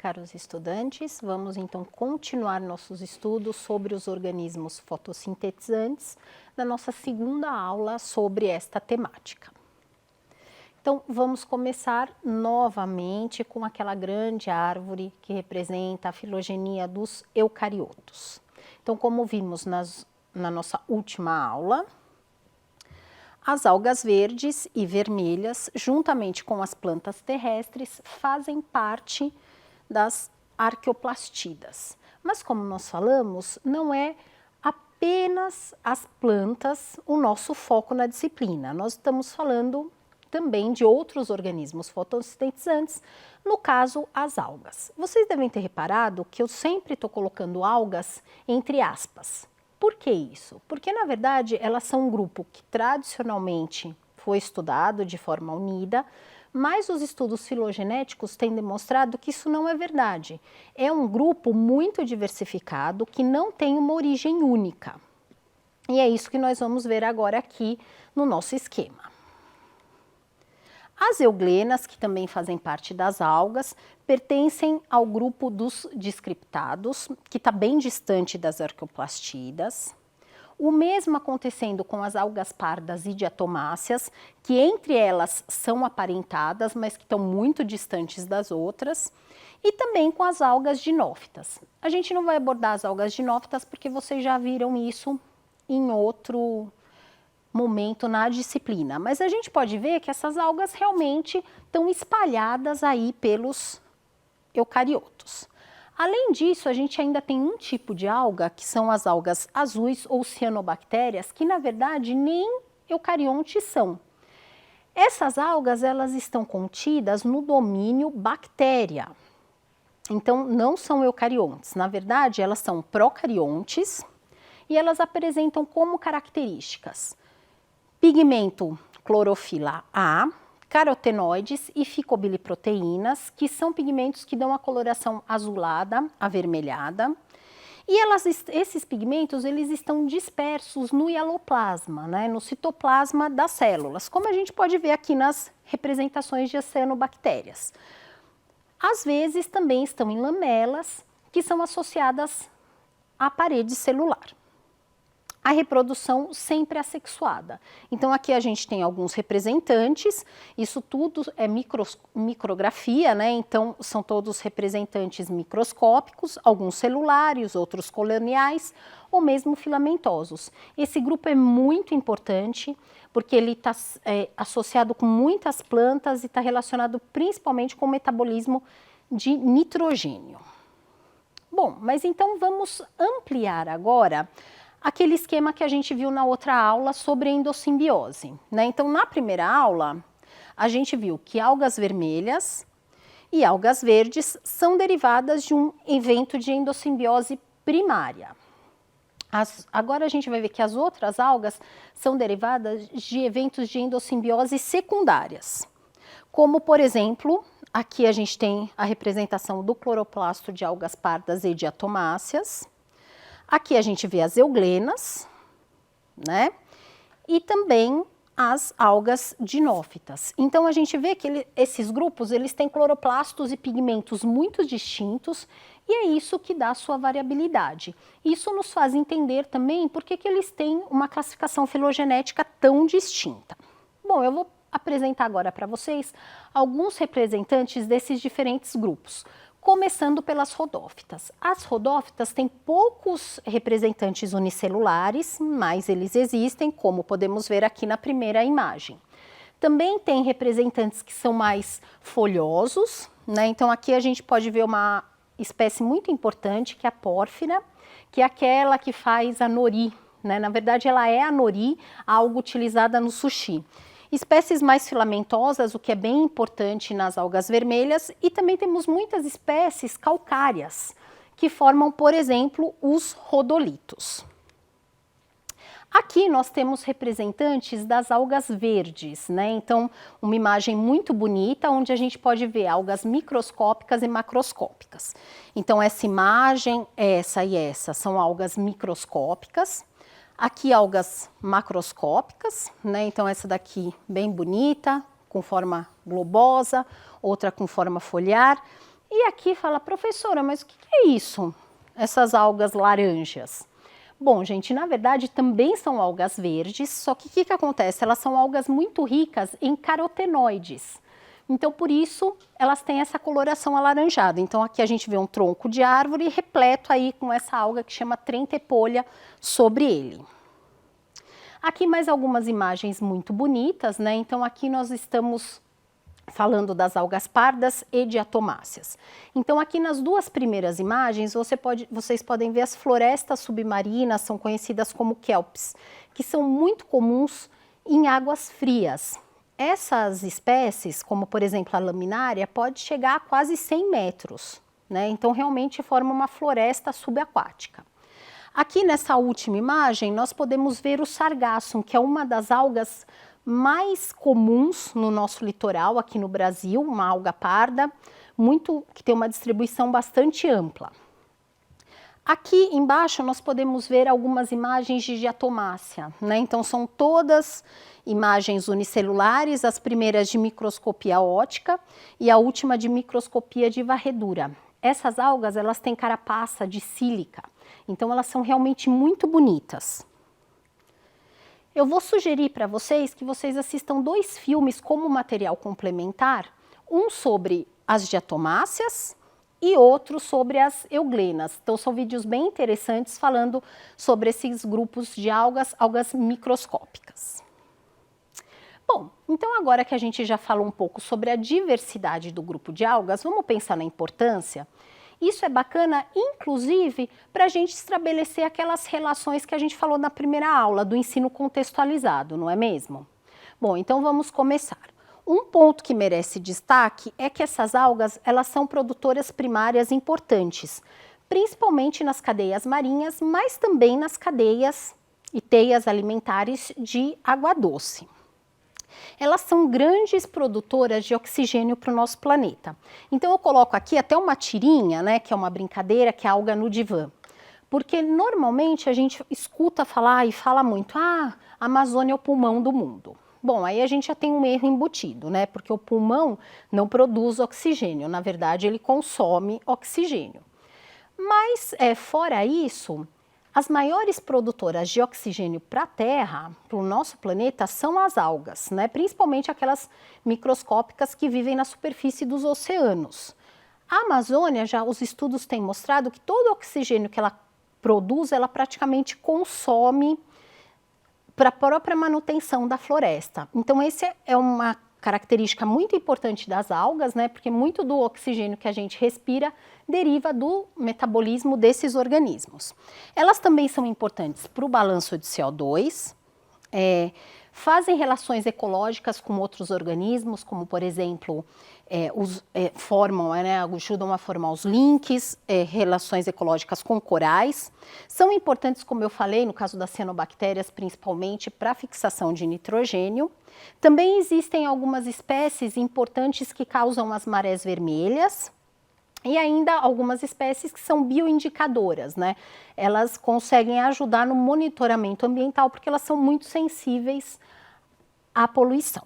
caros estudantes. Vamos então continuar nossos estudos sobre os organismos fotossintetizantes na nossa segunda aula sobre esta temática. Então, vamos começar novamente com aquela grande árvore que representa a filogenia dos eucariotos. Então, como vimos na nossa última aula, as algas verdes e vermelhas, juntamente com as plantas terrestres, fazem parte das arqueoplastidas. Mas, como nós falamos, não é apenas as plantas o nosso foco na disciplina. Nós estamos falando também de outros organismos fotossintetizantes, no caso, as algas. Vocês devem ter reparado que eu sempre estou colocando algas entre aspas. Por que isso? Porque, na verdade, elas são um grupo que tradicionalmente foi estudado de forma unida, mas os estudos filogenéticos têm demonstrado que isso não é verdade. É um grupo muito diversificado que não tem uma origem única. E é isso que nós vamos ver agora aqui no nosso esquema. As euglenas, que também fazem parte das algas, pertencem ao grupo dos descriptados, que está bem distante das arqueoplastidas. O mesmo acontecendo com as algas pardas e diatomáceas, que entre elas são aparentadas, mas que estão muito distantes das outras. E também com as algas dinófitas. A gente não vai abordar as algas dinófitas porque vocês já viram isso em outro momento na disciplina, mas a gente pode ver que essas algas realmente estão espalhadas aí pelos eucariotos. Além disso, a gente ainda tem um tipo de alga, que são as algas azuis ou cianobactérias, que na verdade nem eucariontes são. Essas algas, elas estão contidas no domínio bactéria. Então, não são eucariontes. Na verdade, elas são procariontes e elas apresentam como características pigmento clorofila A, carotenoides e ficobiliproteínas, que são pigmentos que dão a coloração azulada, avermelhada. E esses pigmentos, eles estão dispersos no hialoplasma, né, no citoplasma das células, como a gente pode ver aqui nas representações de cianobactérias. Às vezes também estão em lamelas, que são associadas à parede celular. A reprodução sempre assexuada. Então, aqui a gente tem alguns representantes, isso tudo é micrografia, né? Então, são todos representantes microscópicos, alguns celulares, outros coloniais, ou mesmo filamentosos. Esse grupo é muito importante, porque ele está associado com muitas plantas e está relacionado principalmente com o metabolismo de nitrogênio. Bom, mas então vamos ampliar agora aquele esquema que a gente viu na outra aula sobre endossimbiose, né? Então, na primeira aula, a gente viu que algas vermelhas e algas verdes são derivadas de um evento de endossimbiose primária. Agora a gente vai ver que as outras algas são derivadas de eventos de endossimbiose secundárias, como, por exemplo, aqui a gente tem a representação do cloroplasto de algas pardas e diatomáceas. Aqui a gente vê as euglenas, né? E também as algas dinófitas. Então, a gente vê que esses grupos, eles têm cloroplastos e pigmentos muito distintos e é isso que dá a sua variabilidade. Isso nos faz entender também por que eles têm uma classificação filogenética tão distinta. Bom, eu vou apresentar agora para vocês alguns representantes desses diferentes grupos. Começando pelas rodófitas. As rodófitas têm poucos representantes unicelulares, mas eles existem, como podemos ver aqui na primeira imagem. Também tem representantes que são mais folhosos, né? Então aqui a gente pode ver uma espécie muito importante, que é a pórfira, que é aquela que faz a nori, né? Na verdade, ela é a nori, algo utilizada no sushi. Espécies mais filamentosas, o que é bem importante nas algas vermelhas, e também temos muitas espécies calcárias, que formam, por exemplo, os rodolitos. Aqui nós temos representantes das algas verdes, né? Então, uma imagem muito bonita, onde a gente pode ver algas microscópicas e macroscópicas. Então, essa imagem, essa e essa, são algas microscópicas. Aqui algas macroscópicas, né? Então essa daqui bem bonita, com forma globosa, outra com forma foliar. E aqui fala, professora, mas o que é isso? Essas algas laranjas? Bom, gente, na verdade também são algas verdes, só que o que acontece? Elas são algas muito ricas em carotenoides. Então, por isso, elas têm essa coloração alaranjada. Então, aqui a gente vê um tronco de árvore repleto aí com essa alga que chama Trentepolia sobre ele. Aqui mais algumas imagens muito bonitas, né? Então, aqui nós estamos falando das algas pardas e diatomáceas. Então, aqui nas duas primeiras imagens, vocês podem ver as florestas submarinas, são conhecidas como kelps, que são muito comuns em águas frias. Essas espécies, como por exemplo a laminária, pode chegar a quase 100 metros, né? Então, realmente forma uma floresta subaquática. Aqui nessa última imagem, nós podemos ver o sargassum, que é uma das algas mais comuns no nosso litoral, aqui no Brasil, uma alga parda, que tem uma distribuição bastante ampla. Aqui embaixo nós podemos ver algumas imagens de diatomácea, né? Então são todas imagens unicelulares, as primeiras de microscopia óptica e a última de microscopia de varredura. Essas algas, elas têm carapaça de sílica, então elas são realmente muito bonitas. Eu vou sugerir para vocês que vocês assistam 2 filmes como material complementar, um sobre as diatomáceas e outro sobre as euglenas. Então são vídeos bem interessantes falando sobre esses grupos de algas microscópicas. Bom, então agora que a gente já falou um pouco sobre a diversidade do grupo de algas, vamos pensar na importância? Isso é bacana, inclusive, para a gente estabelecer aquelas relações que a gente falou na primeira aula, do ensino contextualizado, não é mesmo? Bom, então vamos começar. Um ponto que merece destaque é que essas algas, elas são produtoras primárias importantes, principalmente nas cadeias marinhas, mas também nas cadeias e teias alimentares de água doce. Elas são grandes produtoras de oxigênio para o nosso planeta. Então eu coloco aqui até uma tirinha, né, que é uma brincadeira, que é a alga no divã. Porque normalmente a gente escuta falar e fala muito, a Amazônia é o pulmão do mundo. Bom, aí a gente já tem um erro embutido, né, porque o pulmão não produz oxigênio, na verdade ele consome oxigênio. Mas, fora isso, as maiores produtoras de oxigênio para a Terra, para o nosso planeta, são as algas, né? Principalmente aquelas microscópicas que vivem na superfície dos oceanos. A Amazônia, já os estudos têm mostrado que todo o oxigênio que ela produz, ela praticamente consome para a própria manutenção da floresta. Então, essa é uma característica muito importante das algas, né? Porque muito do oxigênio que a gente respira deriva do metabolismo desses organismos. Elas também são importantes para o balanço de CO2, fazem relações ecológicas com outros organismos, como por exemplo, ajudam a formar os links, relações ecológicas com corais. São importantes, como eu falei, no caso das cianobactérias, principalmente para a fixação de nitrogênio. Também existem algumas espécies importantes que causam as marés vermelhas, e ainda algumas espécies que são bioindicadoras, né? Elas conseguem ajudar no monitoramento ambiental porque elas são muito sensíveis à poluição.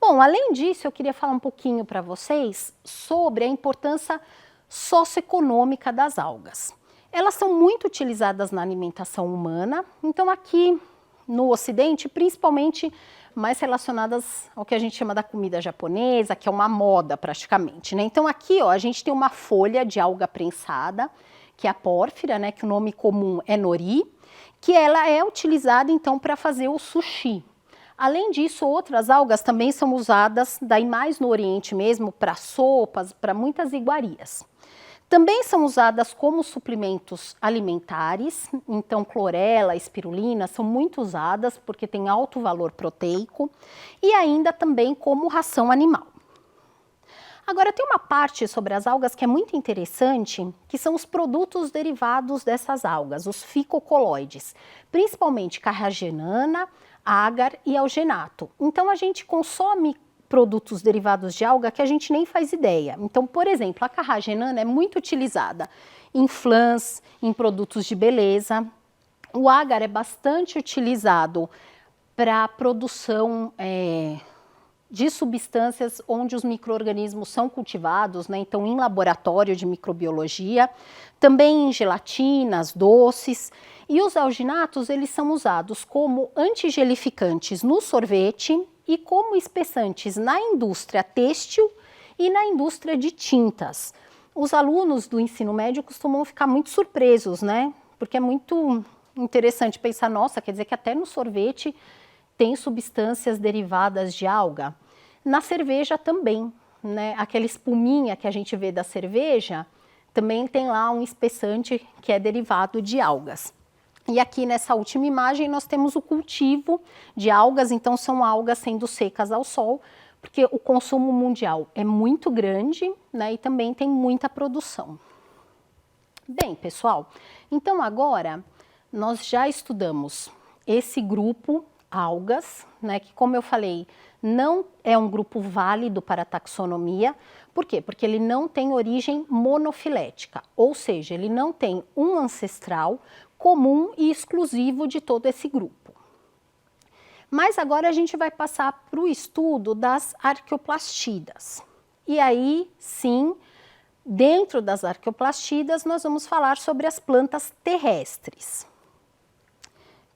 Bom, além disso, eu queria falar um pouquinho para vocês sobre a importância socioeconômica das algas. Elas são muito utilizadas na alimentação humana, então aqui no Ocidente, principalmente mais relacionadas ao que a gente chama da comida japonesa, que é uma moda praticamente, né? Então aqui, ó, a gente tem uma folha de alga prensada, que é a pórfira, né, que o nome comum é nori, que ela é utilizada então para fazer o sushi. Além disso, outras algas também são usadas, daí mais no Oriente mesmo, para sopas, para muitas iguarias. Também são usadas como suplementos alimentares, então clorela, espirulina são muito usadas porque tem alto valor proteico e ainda também como ração animal. Agora tem uma parte sobre as algas que é muito interessante, que são os produtos derivados dessas algas, os ficocoloides, principalmente carragenana, agar e algenato. Então a gente consome produtos derivados de alga que a gente nem faz ideia. Então, por exemplo, a carragenana é muito utilizada em flãs, em produtos de beleza. O agar é bastante utilizado para a produção de substâncias onde os micro-organismos são cultivados, né? Então, em laboratório de microbiologia, também em gelatinas, doces. E os alginatos, eles são usados como antigelificantes no sorvete e como espessantes na indústria têxtil e na indústria de tintas. Os alunos do ensino médio costumam ficar muito surpresos, né? Porque é muito interessante pensar, nossa, quer dizer que até no sorvete tem substâncias derivadas de alga. Na cerveja também, né? Aquela espuminha que a gente vê da cerveja, também tem lá um espessante que é derivado de algas. E aqui nessa última imagem nós temos o cultivo de algas, então são algas sendo secas ao sol, porque o consumo mundial é muito grande, né? E também tem muita produção. Bem, pessoal, então agora nós já estudamos esse grupo algas, né, que como eu falei, não é um grupo válido para a taxonomia. Por quê? Porque ele não tem origem monofilética, ou seja, ele não tem um ancestral comum e exclusivo de todo esse grupo. Mas agora a gente vai passar para o estudo das arqueoplastidas. E aí, sim, dentro das arqueoplastidas, nós vamos falar sobre as plantas terrestres,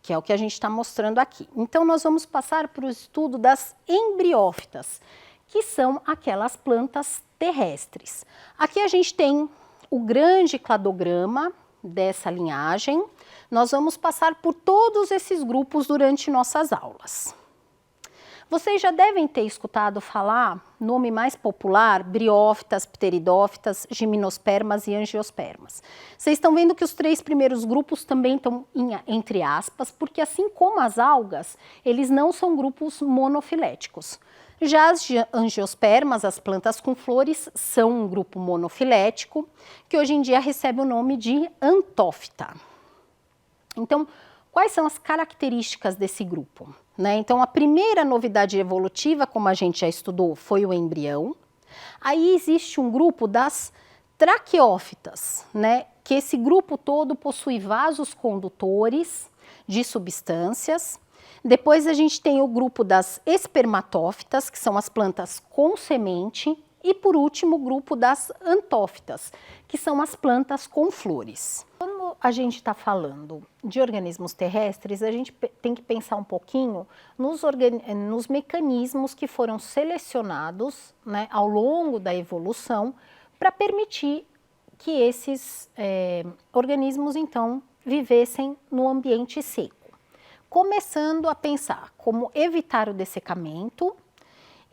que é o que a gente está mostrando aqui. Então, nós vamos passar para o estudo das embriófitas, que são aquelas plantas terrestres. Aqui a gente tem o grande cladograma dessa linhagem. Nós vamos passar por todos esses grupos durante nossas aulas. Vocês já devem ter escutado falar, nome mais popular, briófitas, pteridófitas, gimnospermas e angiospermas. Vocês estão vendo que os 3 primeiros grupos também estão entre aspas, porque assim como as algas, eles não são grupos monofiléticos. Já as angiospermas, as plantas com flores, são um grupo monofilético, que hoje em dia recebe o nome de antófita. Então, quais são as características desse grupo? Né? Então, a primeira novidade evolutiva, como a gente já estudou, foi o embrião. Aí existe um grupo das traqueófitas, né? Que esse grupo todo possui vasos condutores de substâncias. Depois a gente tem o grupo das espermatófitas, que são as plantas com semente. E por último, o grupo das antófitas, que são as plantas com flores. Quando a gente está falando de organismos terrestres, a gente tem que pensar um pouquinho nos mecanismos que foram selecionados, né, ao longo da evolução para permitir que esses organismos, então, vivessem no ambiente seco. Começando a pensar como evitar o dessecamento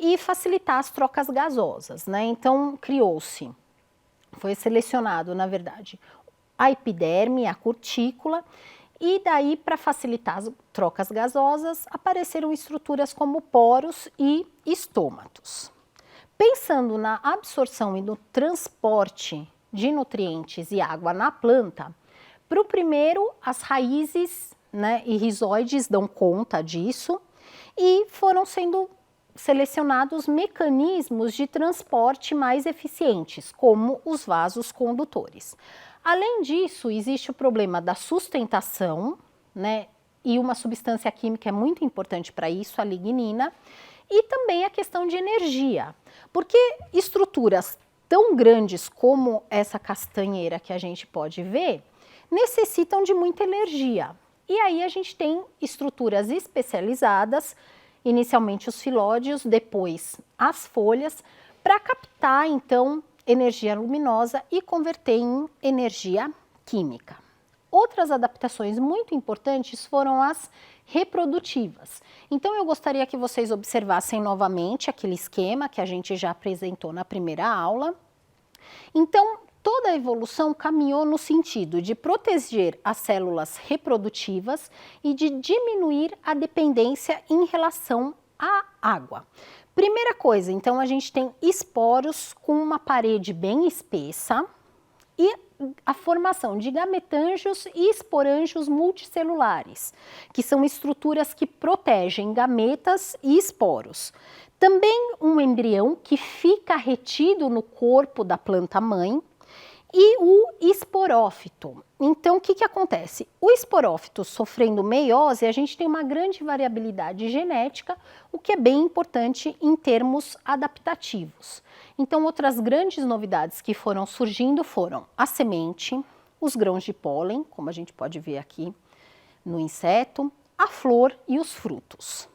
e facilitar as trocas gasosas, né? Então, foi selecionado, na verdade, a epiderme, a cutícula, e daí, para facilitar as trocas gasosas, apareceram estruturas como poros e estômatos. Pensando na absorção e no transporte de nutrientes e água na planta, para o primeiro, as raízes, né, e rizóides dão conta disso, e foram sendo selecionados mecanismos de transporte mais eficientes, como os vasos condutores. Além disso, existe o problema da sustentação, né, e uma substância química é muito importante para isso, a lignina, e também a questão de energia, porque estruturas tão grandes como essa castanheira que a gente pode ver, necessitam de muita energia. E aí a gente tem estruturas especializadas, inicialmente os filódios, depois as folhas, para captar, então, energia luminosa e converter em energia química. Outras adaptações muito importantes foram as reprodutivas. Então, eu gostaria que vocês observassem novamente aquele esquema que a gente já apresentou na primeira aula. Então, toda a evolução caminhou no sentido de proteger as células reprodutivas e de diminuir a dependência em relação à água. Primeira coisa, então, a gente tem esporos com uma parede bem espessa e a formação de gametângios e esporângios multicelulares, que são estruturas que protegem gametas e esporos. Também um embrião que fica retido no corpo da planta-mãe, e o esporófito. Então, o que que acontece? O esporófito sofrendo meiose, a gente tem uma grande variabilidade genética, o que é bem importante em termos adaptativos. Então, outras grandes novidades que foram surgindo foram a semente, os grãos de pólen, como a gente pode ver aqui no inseto, a flor e os frutos.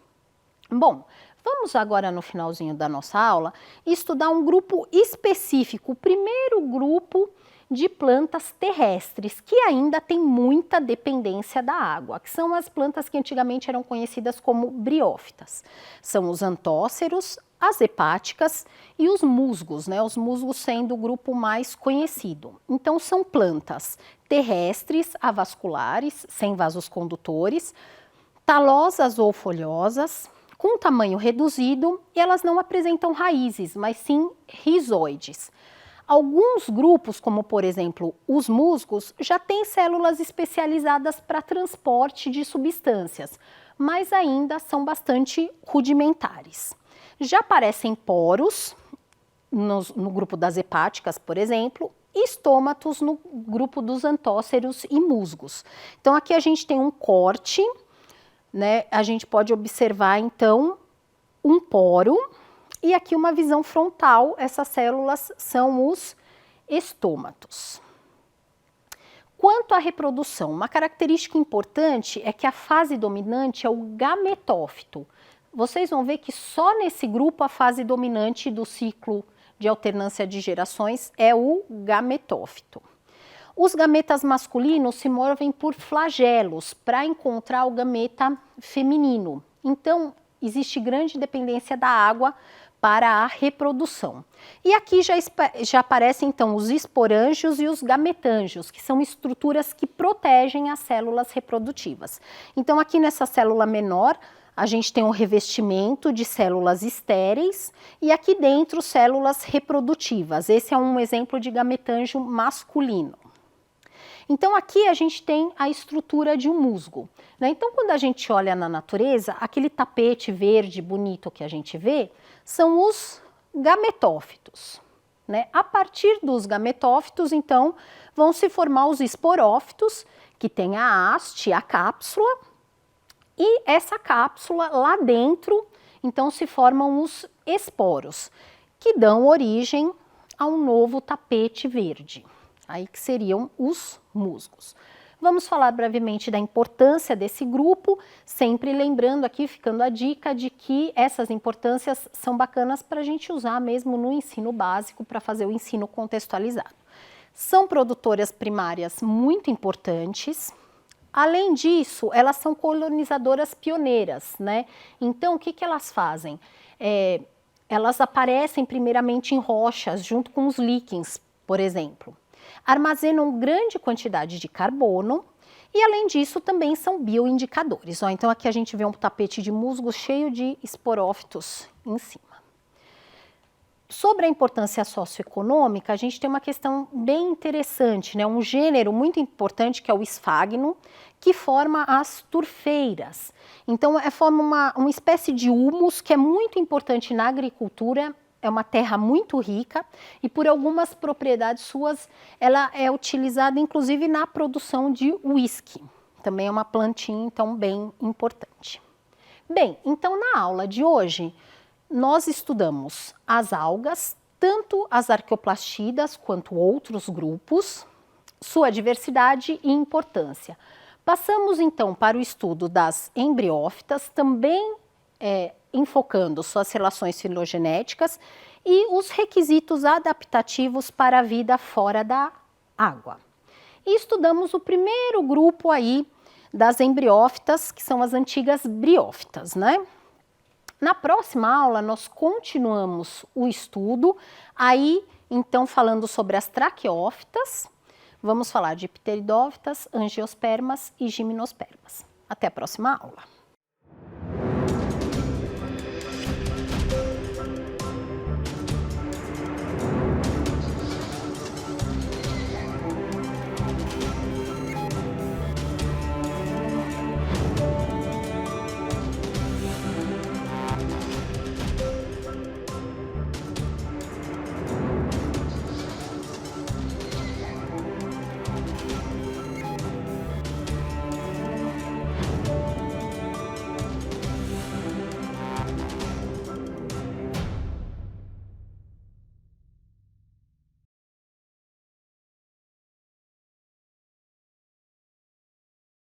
Bom, vamos agora no finalzinho da nossa aula estudar um grupo específico, o primeiro grupo de plantas terrestres, que ainda tem muita dependência da água, que são as plantas que antigamente eram conhecidas como briófitas. São os antóceros, as hepáticas e os musgos, né? Os musgos sendo o grupo mais conhecido. Então, são plantas terrestres, avasculares, sem vasos condutores, talosas ou folhosas, com tamanho reduzido, e elas não apresentam raízes, mas sim rizoides. Alguns grupos, como por exemplo os musgos, já têm células especializadas para transporte de substâncias, mas ainda são bastante rudimentares. Já aparecem poros no grupo das hepáticas, por exemplo, e estômatos no grupo dos antóceros e musgos. Então aqui a gente tem um corte, né? A gente pode observar então um poro. E aqui uma visão frontal, essas células são os estômatos. Quanto à reprodução, uma característica importante é que a fase dominante é o gametófito. Vocês vão ver que só nesse grupo a fase dominante do ciclo de alternância de gerações é o gametófito. Os gametas masculinos se movem por flagelos para encontrar o gameta feminino. Então, existe grande dependência da água para a reprodução. E aqui já aparecem então os esporângios e os gametângios, que são estruturas que protegem as células reprodutivas. Então aqui nessa célula menor, a gente tem um revestimento de células estéreis e aqui dentro células reprodutivas. Esse é um exemplo de gametângio masculino. Então aqui a gente tem a estrutura de um musgo, né? Então quando a gente olha na natureza, aquele tapete verde bonito que a gente vê são os gametófitos, né? A partir dos gametófitos, então, vão se formar os esporófitos, que tem a haste, a cápsula, e essa cápsula lá dentro, então, se formam os esporos, que dão origem a um novo tapete verde. Aí que seriam os musgos. Vamos falar brevemente da importância desse grupo, sempre lembrando aqui, ficando a dica de que essas importâncias são bacanas para a gente usar mesmo no ensino básico, para fazer o ensino contextualizado. São produtoras primárias muito importantes. Além disso, elas são colonizadoras pioneiras, né? Então, o que que elas fazem? Elas aparecem primeiramente em rochas, junto com os líquens, por exemplo. Armazenam grande quantidade de carbono e, além disso, também são bioindicadores. Então, aqui a gente vê um tapete de musgos cheio de esporófitos em cima. Sobre a importância socioeconômica, a gente tem uma questão bem interessante, né? Um gênero muito importante que é o esfagno, que forma as turfeiras. Então, forma uma espécie de humus que é muito importante na agricultura. É uma terra muito rica e por algumas propriedades suas, ela é utilizada inclusive na produção de uísque. Também é uma plantinha, então, bem importante. Bem, então na aula de hoje, nós estudamos as algas, tanto as arqueoplastidas quanto outros grupos, sua diversidade e importância. Passamos então para o estudo das embriófitas, também enfocando suas relações filogenéticas e os requisitos adaptativos para a vida fora da água. E estudamos o primeiro grupo aí das embriófitas, que são as antigas briófitas, né? Na próxima aula, nós continuamos o estudo, aí, então, falando sobre as traqueófitas, vamos falar de pteridófitas, angiospermas e gimnospermas. Até a próxima aula.